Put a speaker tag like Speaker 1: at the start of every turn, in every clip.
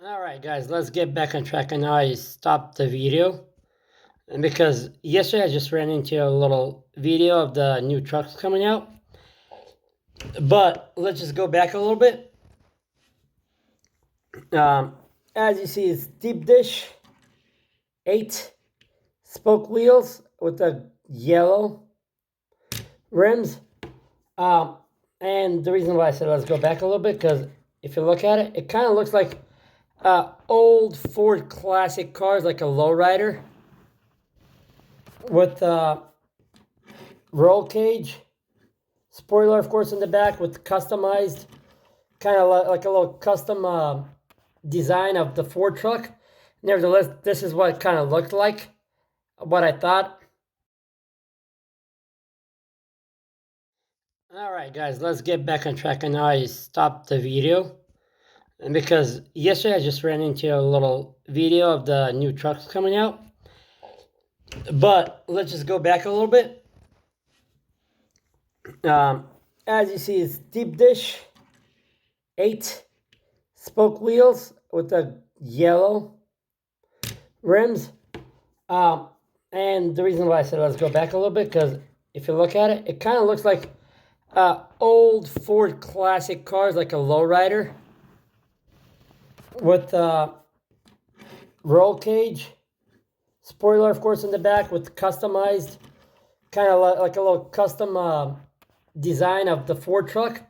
Speaker 1: Alright guys, let's get back on track. And now I stopped the video and because yesterday I just ran into a little video of the new trucks coming out. But let's just go back a little bit. As you see, it's deep dish, 8 spoke wheels with the yellow rims. And the reason why I said let's go back a little bit, because if you look at it, it kind of looks like old Ford classic cars, like a lowrider with roll cage, spoiler of course in the back with customized, kind of like a little custom design of the Ford truck. Nevertheless, this is what it kind of looked like, what I thought. Alright guys, let's get back on track. And now I stopped the video and because yesterday I just ran into a little video of the new trucks coming out. But let's just go back a little bit. As you see, it's deep dish, 8 spoke wheels with the yellow rims. And the reason why I said let's go back a little bit, because if you look at it, it kind of looks like old Ford classic cars, like a lowrider with roll cage, spoiler of course in the back with customized, kind of like a little custom design of the Ford truck.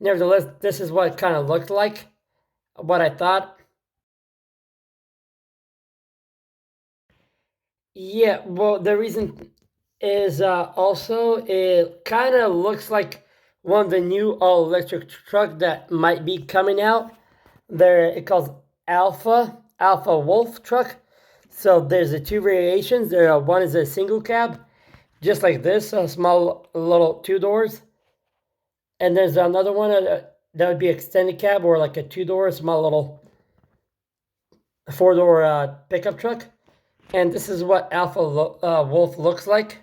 Speaker 1: Nevertheless, this is what it kind of looked like, what I thought. Yeah, well, the reason is also it kind of looks like one of the new all-electric truck that might be coming out. It calls Alpha Wolf truck. So there's the 2 variations. One is a single cab, just like this, a small little 2 doors. And there's another one that would be extended cab, or like a 2-door, small little 4-door pickup truck. And this is what Alpha Wolf looks like.